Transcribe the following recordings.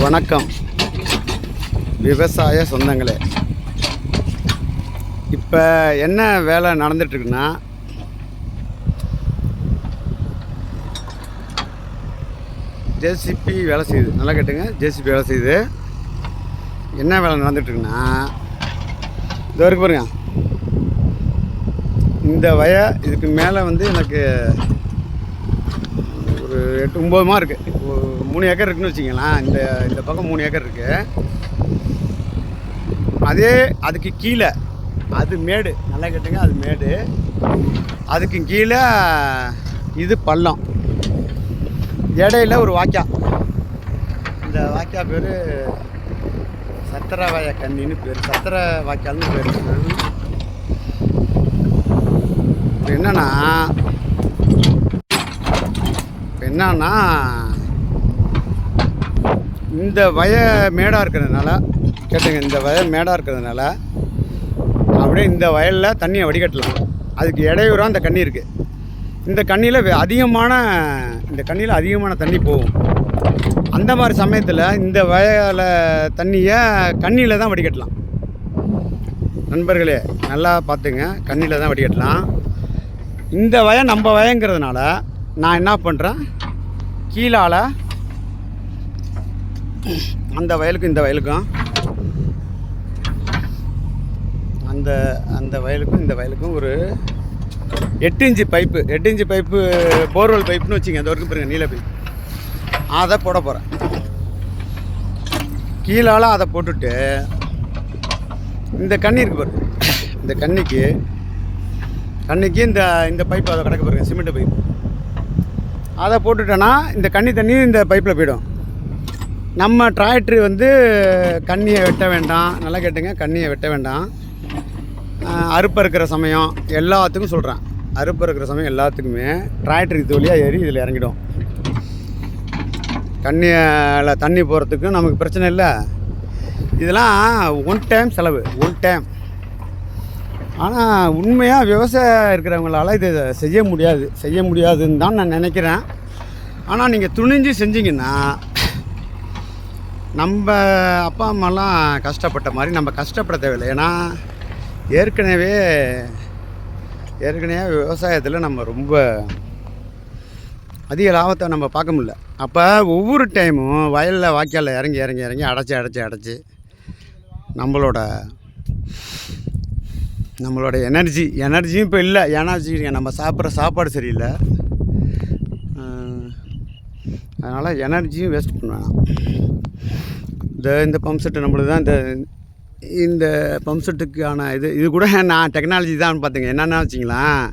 வணக்கம் விவசாய சொந்தங்களே. இப்போ என்ன வேலை நடந்துட்டுருக்குன்னா, ஜேசிபி வேலை செய்யுது. நல்லா கேட்டுங்க, ஜேசிபி வேலை செய்யுது. என்ன வேலை நடந்துட்டுருக்குன்னா, இது வரைக்கும் பாருங்க, இந்த இதுக்கு மேலே எனக்கு ஒரு 8-9 மா இருக்குது. 3 ஏக்கர் இருக்குதுன்னு வச்சிங்களேன். இந்த பக்கம் 3 ஏக்கர் இருக்குது. அதே அதுக்கு கீழே அது மேடு. நல்லா கேட்டுங்க, அது மேடு. அதுக்கு கீழே இது பள்ளம். இடையில ஒரு வாய்க்கா. இந்த வாய்க்கா பேர் சத்திரவாய கண்ணின்னு பேர், சத்திர வாய்க்கால்னு பேர். என்னன்னா இந்த மேடாக இருக்கிறதுனால கேட்டுங்க, இந்த மேடாக இருக்கிறதுனால அப்படியே இந்த வயலில் தண்ணியை வடிகட்டலாம். அதுக்கு இடையூறாக இந்த கண்ணி இருக்குது. இந்த கண்ணியில் அதிகமான தண்ணி போகும். அந்த மாதிரி சமயத்தில் இந்த வயலை தண்ணியை கண்ணியில் தான் வடிகட்டலாம். நண்பர்களே நல்லா பார்த்துங்க, கண்ணியில் தான் வடிகட்டலாம். இந்த நம்ம வயங்கிறதுனால நான் என்ன பண்ணுறேன், கீழால் அந்த வயலுக்கும் இந்த வயலுக்கும் அந்த வயலுக்கும் இந்த வயலுக்கும் ஒரு 8 இன்ச்சு பைப்பு போர்வெல் பைப்புன்னு வச்சுங்க. அந்த வரைக்கும் பாருங்கள், நீல பைப்பு. அதை போட போகிறேன். கீழால் அதை போட்டுட்டு இந்த கண்ணி இருக்குது பாருங்க, இந்த கண்ணிக்கு இந்த பைப்பு அதை கிடக்க பாருங்க, சிமெண்ட் பைப்பு. அதை போட்டுட்டேன்னா இந்த தண்ணி இந்த பைப்பில் போயிடும். நம்ம டிராக்டரு கண்ணியை வெட்ட வேண்டாம். நல்லா கேட்டுங்க, கண்ணியை வெட்ட வேண்டாம். அறுப்பு இருக்கிற சமயம் எல்லாத்துக்கும் சொல்கிறேன், அறுப்பு இருக்கிற சமயம் எல்லாத்துக்குமே டிராக்டர் இது வழியாக ஏறி இதில் இறங்கிடும். கண்ணியில் தண்ணி போகிறதுக்கு நமக்கு பிரச்சனை இல்லை. இதெல்லாம் ஒன் டைம் செலவு. ஆனால் உண்மையாக விவசாயம் இருக்கிறவங்களால இதை செய்ய முடியாதுன்னு தான் நான் நினைக்கிறேன். ஆனால் நீங்கள் துணிஞ்சு செஞ்சிங்கன்னா நம்ம அப்பா அம்மாலாம் கஷ்டப்பட்ட மாதிரி நம்ம கஷ்டப்பட தேவையில்லை. ஏன்னா ஏற்கனவே விவசாயத்தில் நம்ம ரொம்ப அதிக லாபத்தை நம்ம பார்க்க முடியல. அப்போ ஒவ்வொரு டைமும் வயலில் வாய்க்காலில் இறங்கி அடைச்சி நம்மளோட எனர்ஜியும் இப்போ இல்லை. நம்ம சாப்பிட்ற சாப்பாடு சரியில்லை. அதனால் எனர்ஜியும் வேஸ்ட் பண்ண வேணாம். இந்த பம்ப் செட்டு நம்மளுக்கு தான் இந்த பம்ப் செட்டுக்கான இது கூட நான் டெக்னாலஜி தான் பார்த்துங்க. என்னென்னா வச்சிங்களேன்,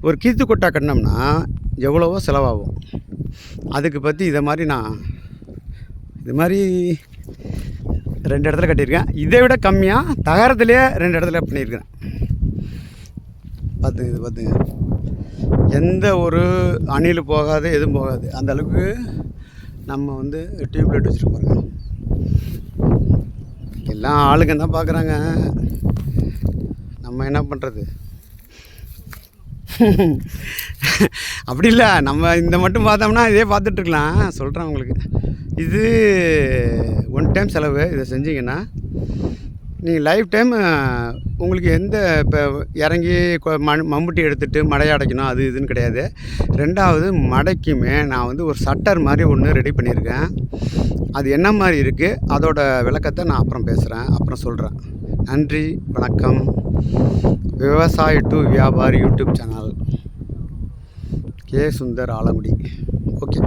ஒரு கீத்து கொட்டா கட்டினோம்னா எவ்வளவோ செலவாகும். அதுக்கு பற்றி இது மாதிரி 2 இடத்துல கட்டியிருக்கேன். இதை விட கம்மியாக தகரத்துலேயே 2 இடத்துல பண்ணியிருக்கிறேன். பார்த்துங்க, எந்த ஒரு அணில் போகாது, எதுவும் போகாது. அந்த அளவுக்கு நம்ம டியூப்லைட் வச்சுருக்கோம். எல்லாம் ஆளுங்க தான் பார்க்குறாங்க, நம்ம என்ன பண்ணுறது? அப்படி இல்லை, நம்ம இந்த மட்டும் பார்த்தோம்னா இதே பார்த்துட்ருக்கலாம். சொல்கிறேன் உங்களுக்கு, இது ஒன் டைம் செலவு. இதை செஞ்சிங்கன்னா நீங்கள் லைஃப் டைம் உங்களுக்கு இப்போ இறங்கி மம்புட்டி எடுத்துகிட்டு மடையை அடைக்கணும் அது இதுன்னு கிடையாது. 2வது மடைக்குமே நான் ஒரு ஷட்டர் மாதிரி ஒன்று ரெடி பண்ணியிருக்கேன். அது என்ன மாதிரி இருக்குது, அதோட விளக்கத்தை நான் அப்புறம் பேசுகிறேன், அப்புறம் சொல்கிறேன். நன்றி, வணக்கம். விவசாய டு வியாபாரி YouTube channel, K. Sundar Alangudi. Okay.